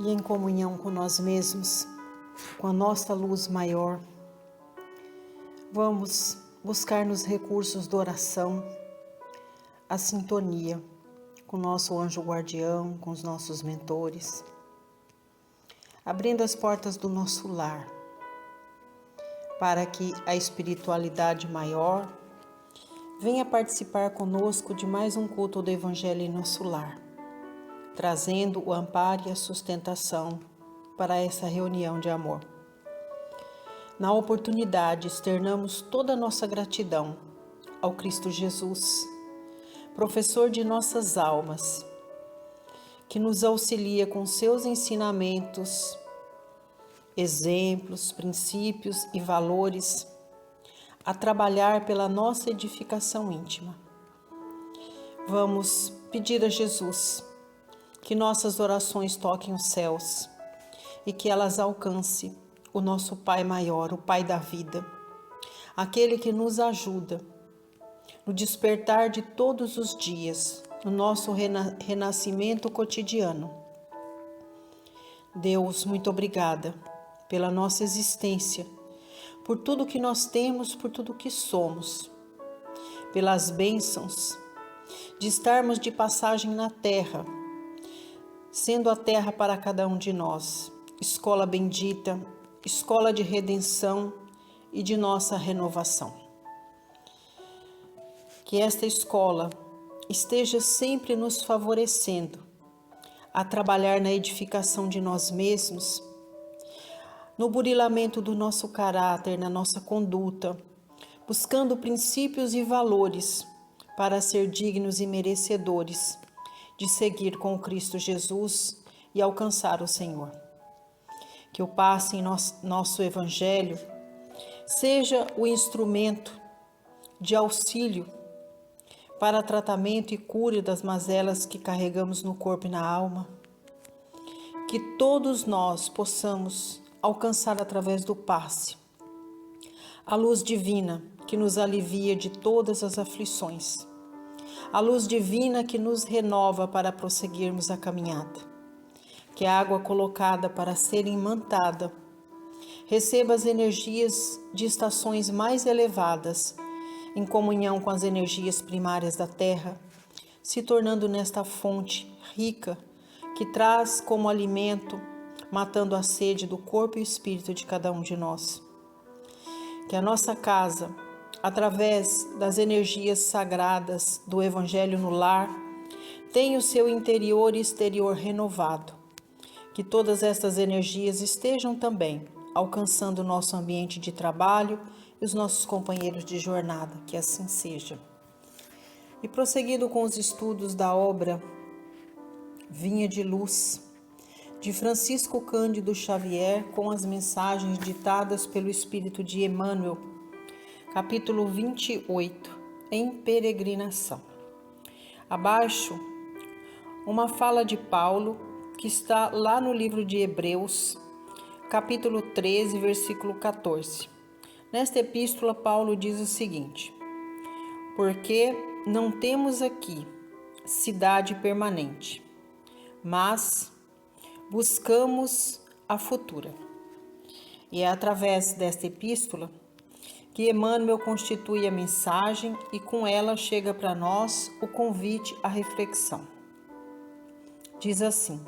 e em comunhão com nós mesmos, com a nossa luz maior, vamos buscar nos recursos da oração a sintonia com o nosso anjo guardião, com os nossos mentores, abrindo as portas do nosso lar, para que a espiritualidade maior venha participar conosco de mais um culto do Evangelho em nosso lar, trazendo o amparo e a sustentação para essa reunião de amor. Na oportunidade, externamos toda a nossa gratidão ao Cristo Jesus, professor de nossas almas, que nos auxilia com seus ensinamentos, exemplos, princípios e valores a trabalhar pela nossa edificação íntima. Vamos pedir a Jesus que nossas orações toquem os céus e que elas alcancem o nosso Pai maior, o Pai da vida, aquele que nos ajuda no despertar de todos os dias, no nosso renascimento cotidiano. Deus, muito obrigada pela nossa existência, por tudo que nós temos, por tudo que somos, pelas bênçãos de estarmos de passagem na terra, sendo a terra para cada um de nós, escola bendita, escola de redenção e de nossa renovação. Que esta escola esteja sempre nos favorecendo a trabalhar na edificação de nós mesmos, no burilamento do nosso caráter, na nossa conduta, buscando princípios e valores para ser dignos e merecedores de seguir com o Cristo Jesus e alcançar o Senhor. Que o passe em nosso Evangelho seja o instrumento de auxílio para tratamento e cura das mazelas que carregamos no corpo e na alma. Que todos nós possamos alcançar através do passe a luz divina que nos alivia de todas as aflições, a luz divina que nos renova para prosseguirmos a caminhada. Que a água colocada para ser imantada receba as energias de estações mais elevadas, em comunhão com as energias primárias da terra, se tornando nesta fonte rica que traz como alimento, matando a sede do corpo e espírito de cada um de nós. Que a nossa casa, através das energias sagradas do Evangelho no lar, tenha o seu interior e exterior renovado. Que todas essas energias estejam também alcançando o nosso ambiente de trabalho e os nossos companheiros de jornada, que assim seja. E prosseguindo com os estudos da obra Vinha de Luz, de Francisco Cândido Xavier, com as mensagens ditadas pelo Espírito de Emmanuel, capítulo 28, em peregrinação. Abaixo, uma fala de Paulo, que está lá no livro de Hebreus, capítulo 13, versículo 14. Nesta epístola, Paulo diz o seguinte: porque não temos aqui cidade permanente, mas buscamos a futura. E é através desta epístola que Emmanuel constitui a mensagem e com ela chega para nós o convite à reflexão. Diz assim: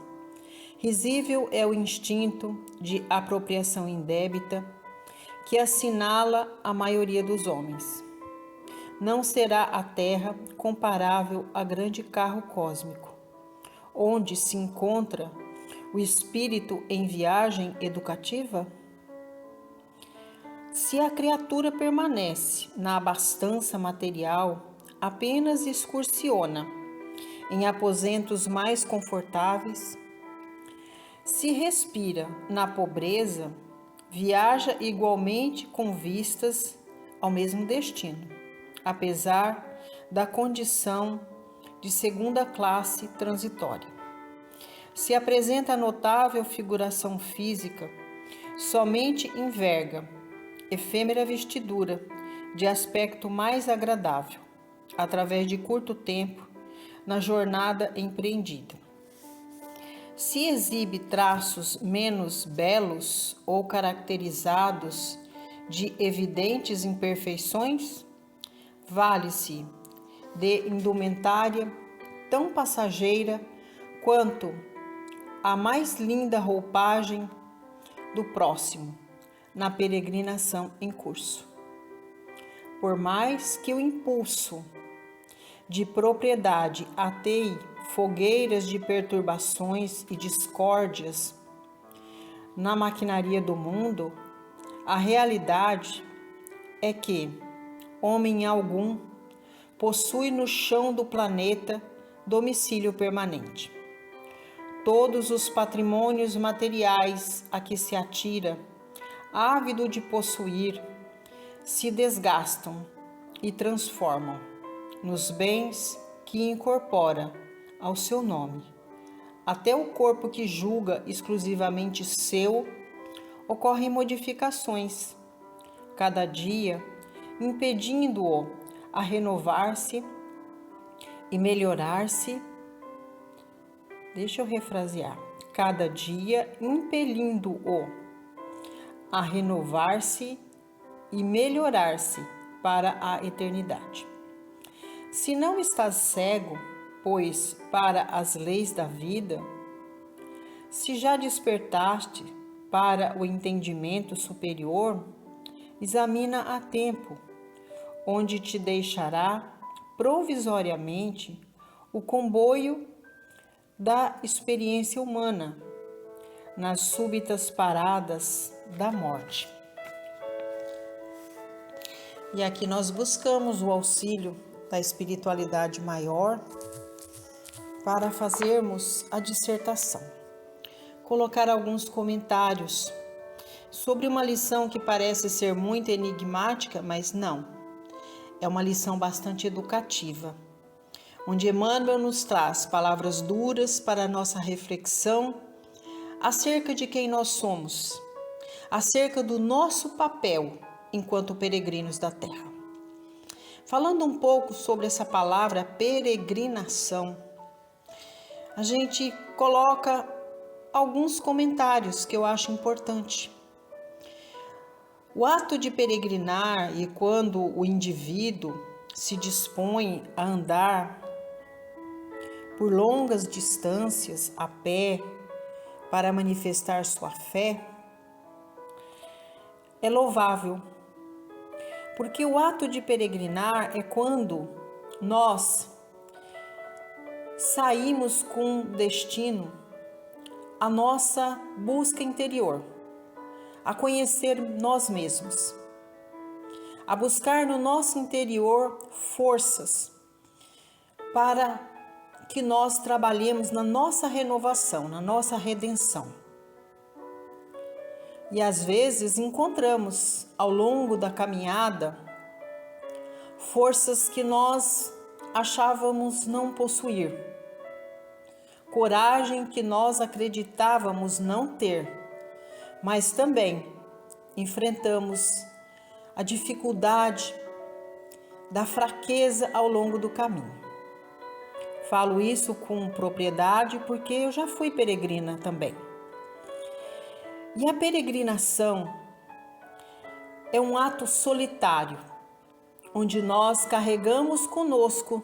risível é o instinto de apropriação indébita que assinala a maioria dos homens. Não será a Terra comparável a grande carro cósmico, onde se encontra o espírito em viagem educativa? Se a criatura permanece na abastança material, apenas excursiona em aposentos mais confortáveis. Se respira na pobreza, viaja igualmente com vistas ao mesmo destino, apesar da condição de segunda classe transitória. Se apresenta notável figuração física, somente enverga efêmera vestidura de aspecto mais agradável, através de curto tempo, na jornada empreendida. se exibe traços menos belos ou caracterizados de evidentes imperfeições, vale-se de indumentária tão passageira quanto a mais linda roupagem do próximo na peregrinação em curso. Por mais que o impulso de propriedade ateie fogueiras de perturbações e discórdias na maquinaria do mundo, a realidade é que homem algum possui no chão do planeta domicílio permanente. Todos os patrimônios materiais a que se atira, ávido de possuir, se desgastam e transformam nos bens que incorpora ao seu nome. Até o corpo que julga exclusivamente seu, ocorrem modificações, cada dia impedindo-o a renovar-se e melhorar-se. Deixa eu refrasear. Cada dia impelindo-o a renovar-se e melhorar-se para a eternidade. Se não estás cego, pois, para as leis da vida, se já despertaste para o entendimento superior, examina a tempo, onde te deixará provisoriamente o comboio da experiência humana, nas súbitas paradas da morte. E aqui nós buscamos o auxílio da espiritualidade maior para fazermos a dissertação. Colocar alguns comentários sobre uma lição que parece ser muito enigmática, mas não. É uma lição bastante educativa, onde Emmanuel nos traz palavras duras para a nossa reflexão acerca de quem nós somos, acerca do nosso papel enquanto peregrinos da Terra. Falando um pouco sobre essa palavra peregrinação, a gente coloca alguns comentários que eu acho importante. O ato de peregrinar, e quando o indivíduo se dispõe a andar por longas distâncias a pé para manifestar sua fé, é louvável. Porque o ato de peregrinar é quando nós saímos com destino à nossa busca interior, a conhecer nós mesmos, a buscar no nosso interior forças para que nós trabalhemos na nossa renovação, na nossa redenção. E às vezes encontramos ao longo da caminhada forças que nós achávamos não possuir, coragem que nós acreditávamos não ter, mas também enfrentamos a dificuldade da fraqueza ao longo do caminho. Falo isso com propriedade porque eu já fui peregrina também. E a peregrinação é um ato solitário, onde nós carregamos conosco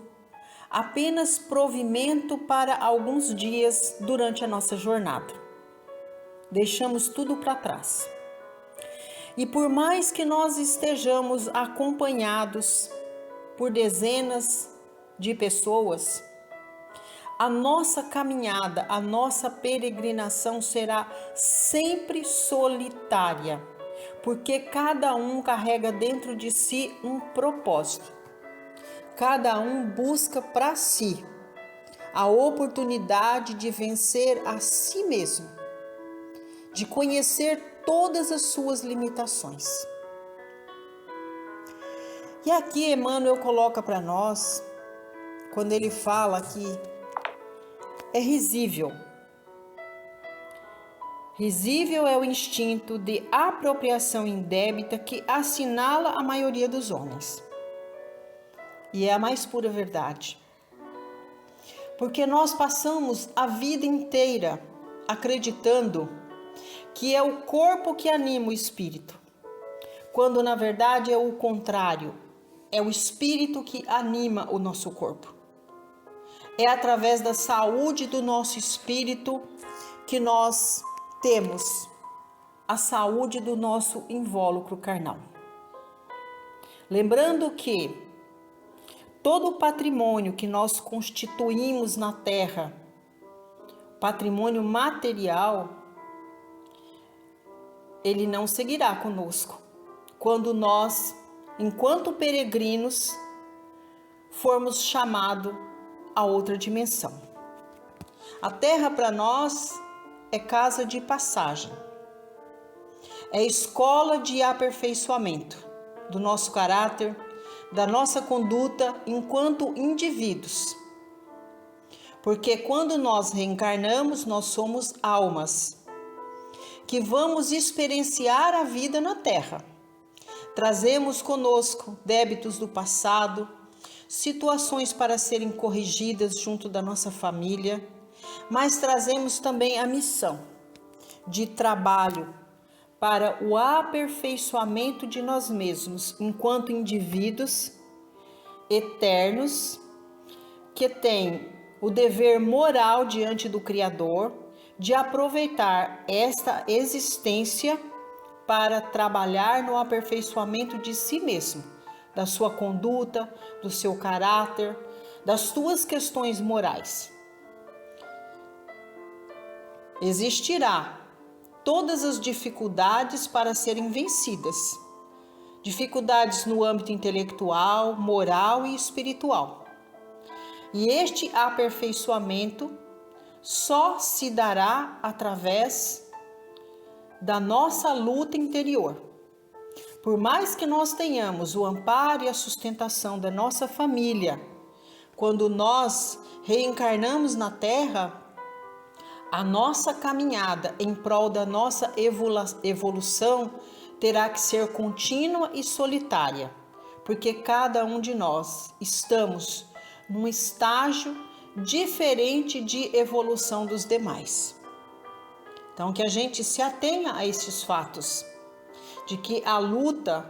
apenas provimento para alguns dias durante a nossa jornada. Deixamos tudo para trás. E por mais que nós estejamos acompanhados por dezenas de pessoas, a nossa caminhada, a nossa peregrinação será sempre solitária, porque cada um carrega dentro de si um propósito. Cada um busca para si a oportunidade de vencer a si mesmo, de conhecer todas as suas limitações. E aqui Emmanuel coloca para nós, quando ele fala que é risível. Risível é o instinto de apropriação indébita que assinala a maioria dos homens. E é a mais pura verdade. Porque nós passamos a vida inteira acreditando que é o corpo que anima o espírito, quando na verdade é o contrário, é o espírito que anima o nosso corpo. É através da saúde do nosso espírito que nós temos a saúde do nosso invólucro carnal. Lembrando que todo o patrimônio que nós constituímos na terra, patrimônio material, ele não seguirá conosco quando nós, enquanto peregrinos, formos chamados a outra dimensão. A terra para nós é casa de passagem, é escola de aperfeiçoamento do nosso caráter, da nossa conduta enquanto indivíduos. Porque quando nós reencarnamos, nós somos almas que vamos experienciar a vida na Terra. Trazemos conosco débitos do passado, situações para serem corrigidas junto da nossa família, mas trazemos também a missão de trabalho para o aperfeiçoamento de nós mesmos, enquanto indivíduos eternos que têm o dever moral diante do Criador de aproveitar esta existência para trabalhar no aperfeiçoamento de si mesmo, da sua conduta, do seu caráter, das suas questões morais. Existirá todas as dificuldades para serem vencidas. Dificuldades no âmbito intelectual, moral e espiritual. E este aperfeiçoamento só se dará através da nossa luta interior. Por mais que nós tenhamos o amparo e a sustentação da nossa família, quando nós reencarnamos na Terra, a nossa caminhada em prol da nossa evolução terá que ser contínua e solitária, porque cada um de nós estamos num estágio diferente de evolução dos demais. Então, que a gente se atenha a esses fatos, de que a luta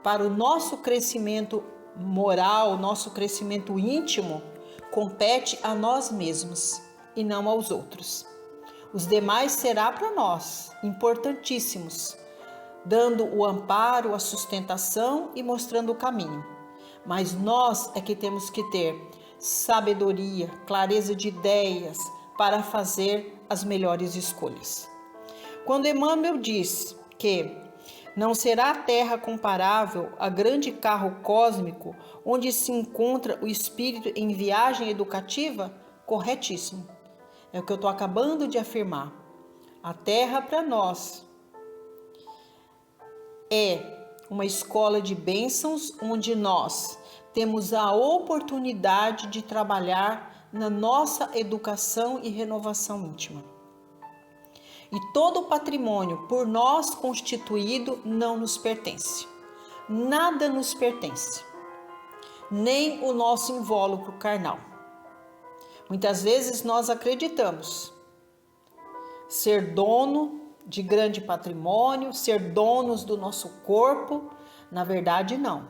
para o nosso crescimento moral, nosso crescimento íntimo, compete a nós mesmos e não aos outros. Os demais será para nós importantíssimos, dando o amparo, a sustentação e mostrando o caminho. Mas nós é que temos que ter sabedoria, clareza de ideias para fazer as melhores escolhas. Quando Emmanuel diz que não será a Terra comparável a grande carro cósmico onde se encontra o espírito em viagem educativa, corretíssimo. É o que eu estou acabando de afirmar. A Terra para nós é uma escola de bênçãos onde nós temos a oportunidade de trabalhar na nossa educação e renovação íntima. E todo o patrimônio por nós constituído não nos pertence. Nada nos pertence, nem o nosso invólucro carnal. Muitas vezes nós acreditamos ser dono de grande patrimônio, ser donos do nosso corpo. Na verdade, não.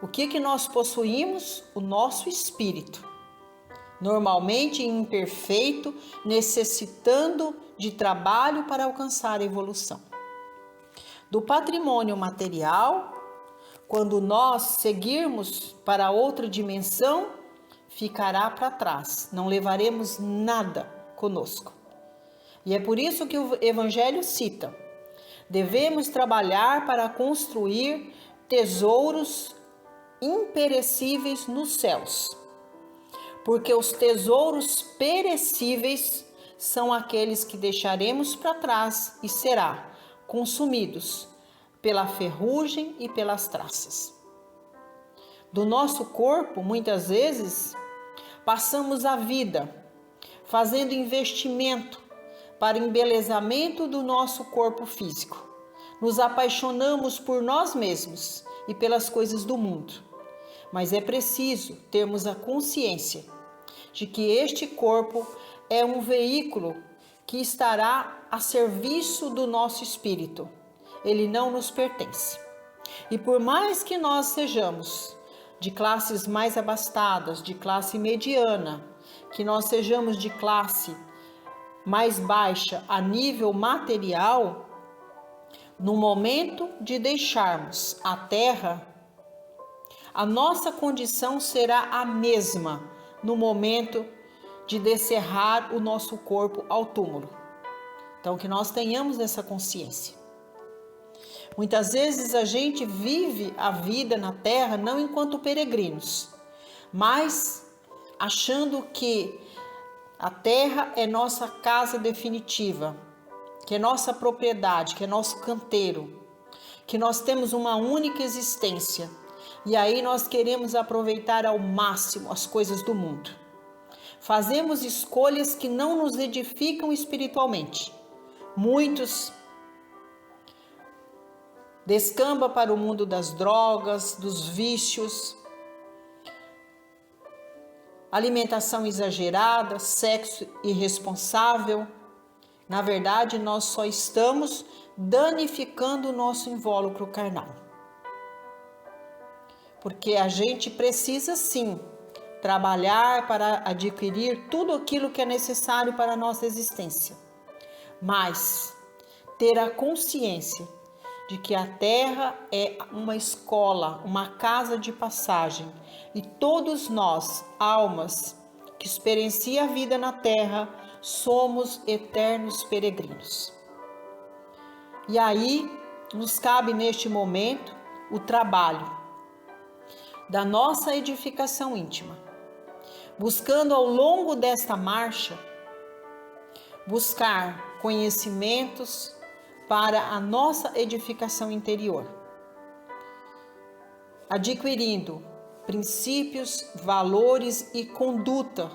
O que nós possuímos? O nosso espírito. Normalmente imperfeito, necessitando de trabalho para alcançar a evolução. Do patrimônio material, quando nós seguirmos para outra dimensão, ficará para trás, não levaremos nada conosco. E é por isso que o Evangelho cita: devemos trabalhar para construir tesouros imperecíveis nos céus, porque os tesouros perecíveis são aqueles que deixaremos para trás e será consumidos pela ferrugem e pelas traças. Do nosso corpo, muitas vezes, passamos a vida fazendo investimento para embelezamento do nosso corpo físico. Nos apaixonamos por nós mesmos e pelas coisas do mundo. Mas é preciso termos a consciência de que este corpo é um veículo que estará a serviço do nosso espírito. Ele não nos pertence. E por mais que nós sejamos de classes mais abastadas, de classe mediana, que nós sejamos de classe mais baixa a nível material, no momento de deixarmos a terra, a nossa condição será a mesma no momento de descerrar o nosso corpo ao túmulo. Então, que nós tenhamos essa consciência. Muitas vezes a gente vive a vida na terra não enquanto peregrinos, mas achando que a terra é nossa casa definitiva, que é nossa propriedade, que é nosso canteiro, que nós temos uma única existência. E aí nós queremos aproveitar ao máximo as coisas do mundo. Fazemos escolhas que não nos edificam espiritualmente. Muitos descambam para o mundo das drogas, dos vícios, alimentação exagerada, sexo irresponsável. Na verdade, nós só estamos danificando o nosso invólucro carnal. Porque a gente precisa sim trabalhar para adquirir tudo aquilo que é necessário para a nossa existência. Mas ter a consciência de que a terra é uma escola, uma casa de passagem, e todos nós, almas que experienciam a vida na terra, somos eternos peregrinos. E aí nos cabe neste momento o trabalho da nossa edificação íntima, buscando ao longo desta marcha, buscar conhecimentos para a nossa edificação interior, adquirindo princípios, valores e conduta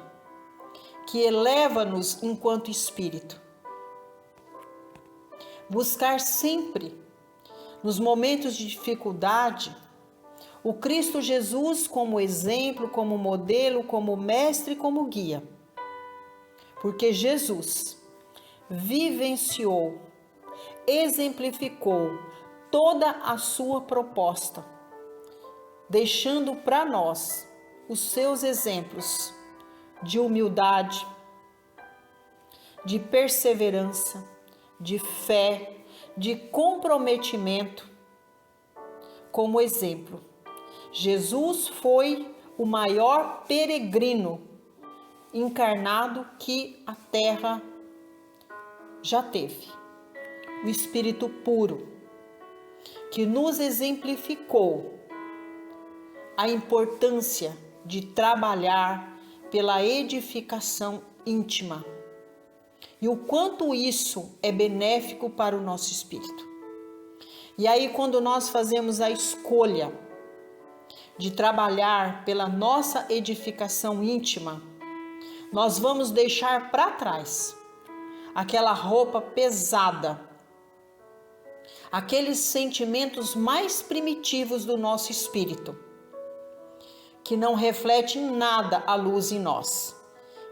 que eleva-nos enquanto espírito. Buscar sempre, nos momentos de dificuldade, o Cristo Jesus como exemplo, como modelo, como mestre, como guia. Porque Jesus vivenciou, exemplificou toda a sua proposta, deixando para nós os seus exemplos de humildade, de perseverança, de fé, de comprometimento. Como exemplo, Jesus foi o maior peregrino encarnado que a terra já teve. O Espírito puro, que nos exemplificou a importância de trabalhar pela edificação íntima e o quanto isso é benéfico para o nosso espírito. E aí, quando nós fazemos a escolha de trabalhar pela nossa edificação íntima, nós vamos deixar para trás aquela roupa pesada, aqueles sentimentos mais primitivos do nosso espírito, que não refletem nada a luz em nós,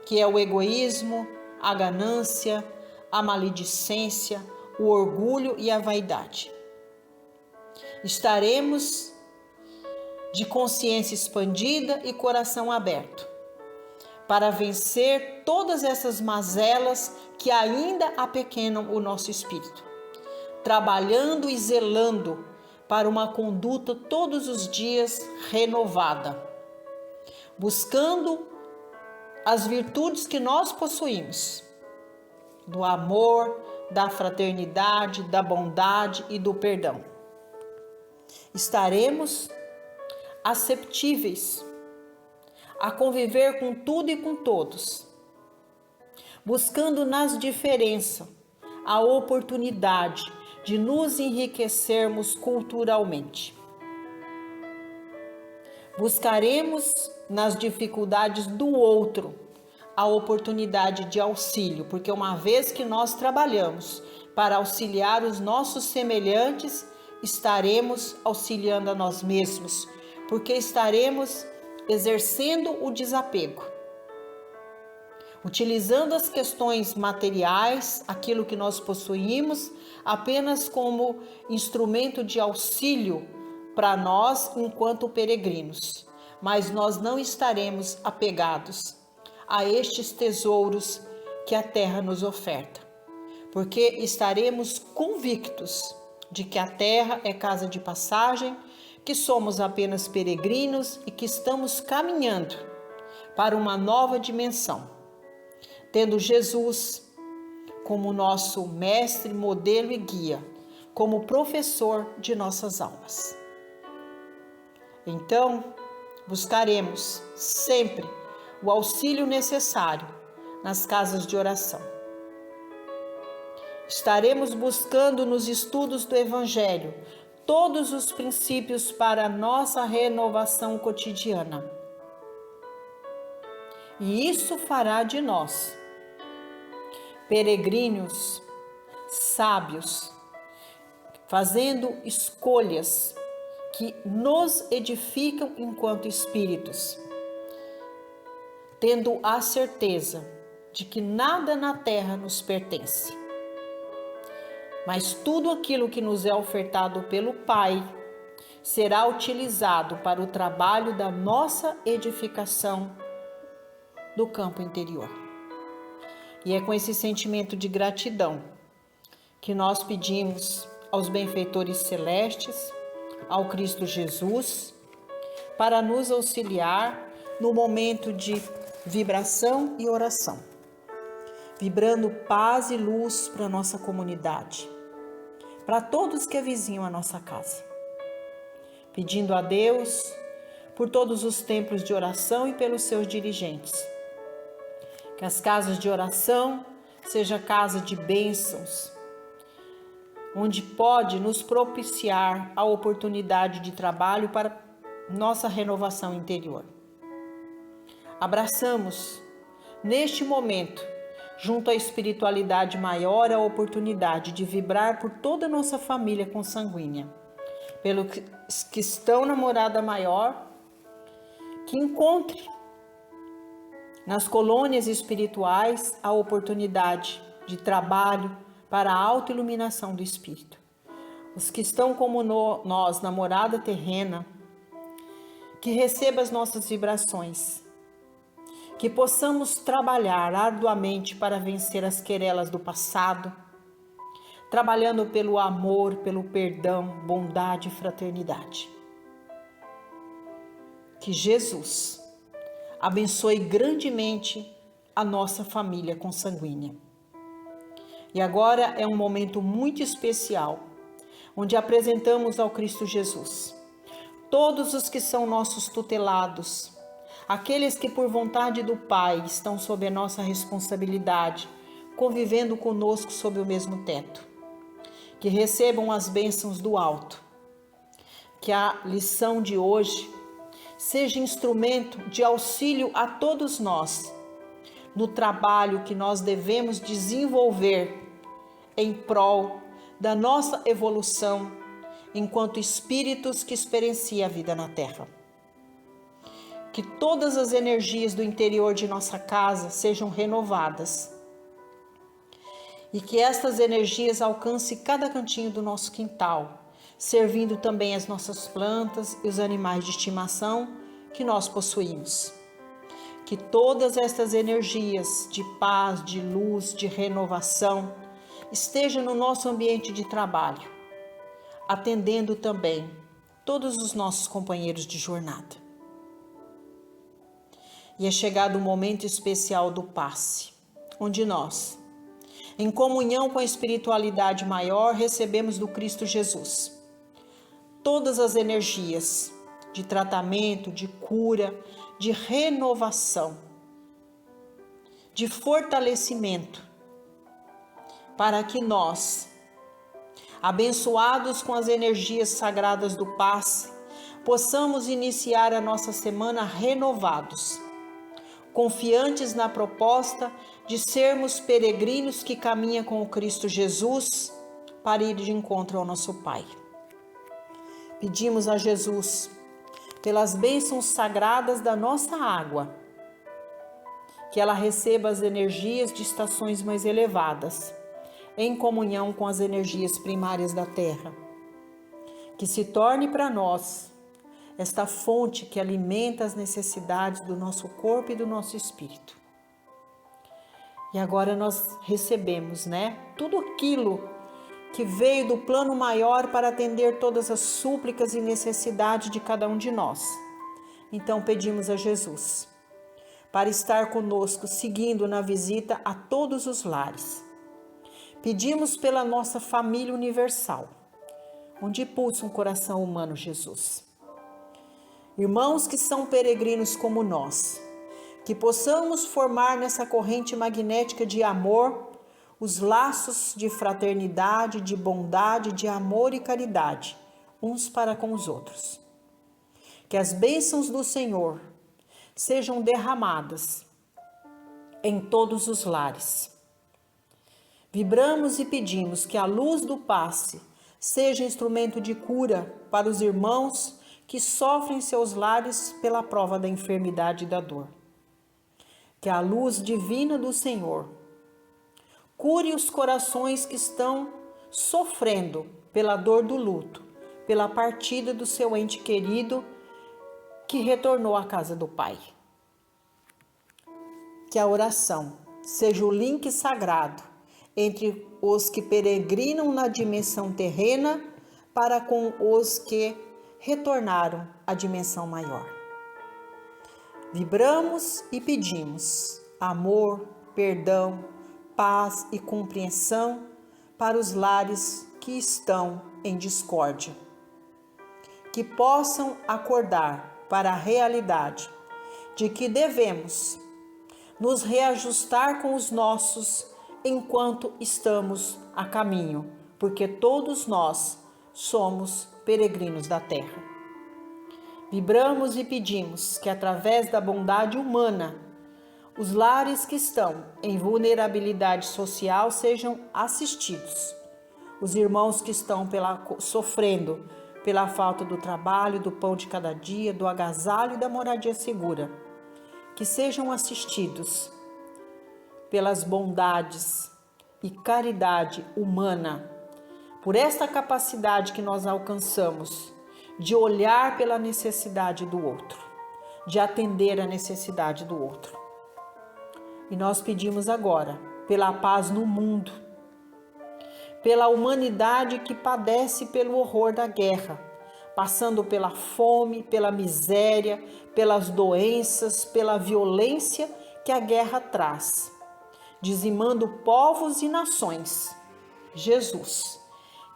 que é o egoísmo, a ganância, a maledicência, o orgulho e a vaidade. Estaremos de consciência expandida e coração aberto, para vencer todas essas mazelas que ainda apequenam o nosso espírito, trabalhando e zelando para uma conduta todos os dias renovada, buscando as virtudes que nós possuímos, do amor, da fraternidade, da bondade e do perdão. Estaremos aceptíveis a conviver com tudo e com todos, buscando nas diferenças a oportunidade de nos enriquecermos culturalmente. Buscaremos nas dificuldades do outro a oportunidade de auxílio, porque uma vez que nós trabalhamos para auxiliar os nossos semelhantes, estaremos auxiliando a nós mesmos, porque estaremos exercendo o desapego. utilizando as questões materiais, aquilo que nós possuímos, apenas como instrumento de auxílio para nós enquanto peregrinos. Mas nós não estaremos apegados a estes tesouros que a terra nos oferta, porque estaremos convictos de que a terra é casa de passagem, que somos apenas peregrinos e que estamos caminhando para uma nova dimensão, tendo Jesus como nosso mestre, modelo e guia, como professor de nossas almas. Então, buscaremos sempre o auxílio necessário nas casas de oração. Estaremos buscando nos estudos do Evangelho todos os princípios para a nossa renovação cotidiana. E isso fará de nós peregrinos sábios, fazendo escolhas que nos edificam enquanto espíritos, tendo a certeza de que nada na terra nos pertence, mas tudo aquilo que nos é ofertado pelo Pai será utilizado para o trabalho da nossa edificação do campo interior. E é com esse sentimento de gratidão que nós pedimos aos benfeitores celestes, ao Cristo Jesus, para nos auxiliar no momento de vibração e oração, vibrando paz e luz para a nossa comunidade, para todos que avizinham a nossa casa, pedindo a Deus por todos os templos de oração e pelos seus dirigentes, que as casas de oração seja casa de bênçãos, onde pode nos propiciar a oportunidade de trabalho para nossa renovação interior. Abraçamos, neste momento, junto à espiritualidade maior, a oportunidade de vibrar por toda a nossa família consanguínea, pelos que estão na morada maior, que encontre nas colônias espirituais a oportunidade de trabalho para a autoiluminação do espírito. Os que estão como nós na morada terrena, que receba as nossas vibrações, que possamos trabalhar arduamente para vencer as querelas do passado, trabalhando pelo amor, pelo perdão, bondade e fraternidade. Que Jesus abençoe grandemente a nossa família consanguínea. E agora é um momento muito especial, onde apresentamos ao Cristo Jesus todos os que são nossos tutelados, aqueles que por vontade do Pai estão sob a nossa responsabilidade, convivendo conosco sob o mesmo teto. Que recebam as bênçãos do alto. Que a lição de hoje seja instrumento de auxílio a todos nós, no trabalho que nós devemos desenvolver em prol da nossa evolução enquanto espíritos que experienciam a vida na Terra. Que todas as energias do interior de nossa casa sejam renovadas e que estas energias alcancem cada cantinho do nosso quintal, servindo também as nossas plantas e os animais de estimação que nós possuímos. Que todas estas energias de paz, de luz, de renovação estejam no nosso ambiente de trabalho, atendendo também todos os nossos companheiros de jornada. E é chegado o momento especial do passe, onde nós, em comunhão com a espiritualidade maior, recebemos do Cristo Jesus todas as energias de tratamento, de cura, de renovação, de fortalecimento, para que nós, abençoados com as energias sagradas do passe, possamos iniciar a nossa semana renovados, confiantes na proposta de sermos peregrinos que caminham com o Cristo Jesus para ir de encontro ao nosso Pai. Pedimos a Jesus, pelas bênçãos sagradas da nossa água, que ela receba as energias de estações mais elevadas, em comunhão com as energias primárias da Terra. Que se torne para nós esta fonte que alimenta as necessidades do nosso corpo e do nosso espírito. E agora nós recebemos, tudo aquilo que veio do plano maior para atender todas as súplicas e necessidades de cada um de nós. Então pedimos a Jesus para estar conosco, seguindo na visita a todos os lares. Pedimos pela nossa família universal, onde pulsa um coração humano, Jesus. Irmãos que são peregrinos como nós, que possamos formar nessa corrente magnética de amor os laços de fraternidade, de bondade, de amor e caridade, uns para com os outros. Que as bênçãos do Senhor sejam derramadas em todos os lares. Vibramos e pedimos que a luz do passe seja instrumento de cura para os irmãos que sofrem em seus lares pela prova da enfermidade e da dor. Que a luz divina do Senhor cure os corações que estão sofrendo pela dor do luto, pela partida do seu ente querido que retornou à casa do Pai. Que a oração seja o link sagrado entre os que peregrinam na dimensão terrena para com os que retornaram à dimensão maior. Vibramos e pedimos amor, perdão, paz e compreensão para os lares que estão em discórdia. Que possam acordar para a realidade de que devemos nos reajustar com os nossos enquanto estamos a caminho, porque todos nós somos peregrinos da terra. Vibramos e pedimos que através da bondade humana, os lares que estão em vulnerabilidade social sejam assistidos. Os irmãos que estão sofrendo pela falta do trabalho, do pão de cada dia, do agasalho e da moradia segura, que sejam assistidos pelas bondades e caridade humana, por esta capacidade que nós alcançamos de olhar pela necessidade do outro, de atender a necessidade do outro. E nós pedimos agora pela paz no mundo, pela humanidade que padece pelo horror da guerra, passando pela fome, pela miséria, pelas doenças, pela violência que a guerra traz, dizimando povos e nações. Jesus,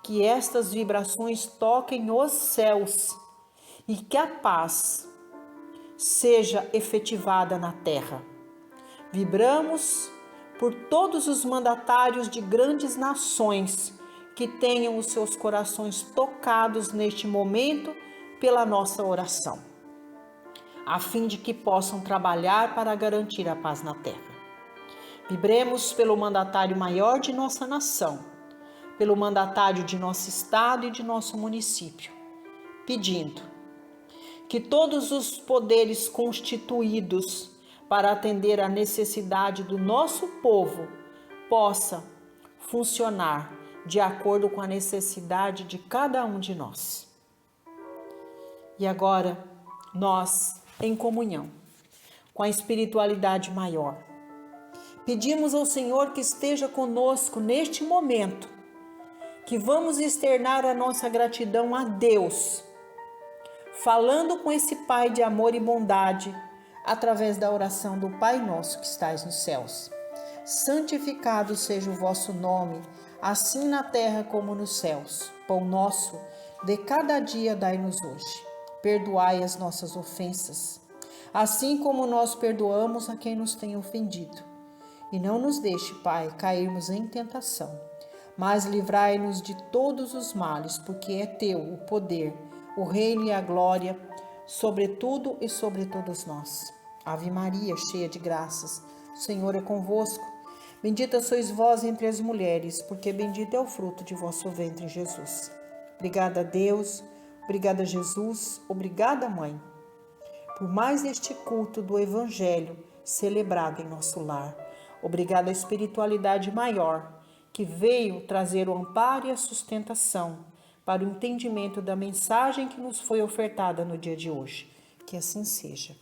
que estas vibrações toquem os céus e que a paz seja efetivada na terra. Vibramos por todos os mandatários de grandes nações que tenham os seus corações tocados neste momento pela nossa oração, a fim de que possam trabalhar para garantir a paz na terra. Vibremos pelo mandatário maior de nossa nação, pelo mandatário de nosso estado e de nosso município, pedindo que todos os poderes constituídos para atender à necessidade do nosso povo possa funcionar de acordo com a necessidade de cada um de nós. E agora, nós, em comunhão com a espiritualidade maior, pedimos ao Senhor que esteja conosco neste momento, que vamos externar a nossa gratidão a Deus, falando com esse Pai de amor e bondade, através da oração do Pai Nosso que estais nos céus. Santificado seja o vosso nome, assim na terra como nos céus. Pão nosso, de cada dia dai-nos hoje. Perdoai as nossas ofensas, assim como nós perdoamos a quem nos tem ofendido. E não nos deixe, Pai, cairmos em tentação, mas livrai-nos de todos os males, porque é teu o poder, o reino e a glória, sobre tudo e sobre todos nós. Ave Maria, cheia de graças, o Senhor é convosco. Bendita sois vós entre as mulheres, porque bendito é o fruto de vosso ventre, Jesus. Obrigada a Deus, obrigada a Jesus, obrigada, Mãe, por mais este culto do Evangelho celebrado em nosso lar. Obrigada à espiritualidade maior, que veio trazer o amparo e a sustentação para o entendimento da mensagem que nos foi ofertada no dia de hoje. Que assim seja.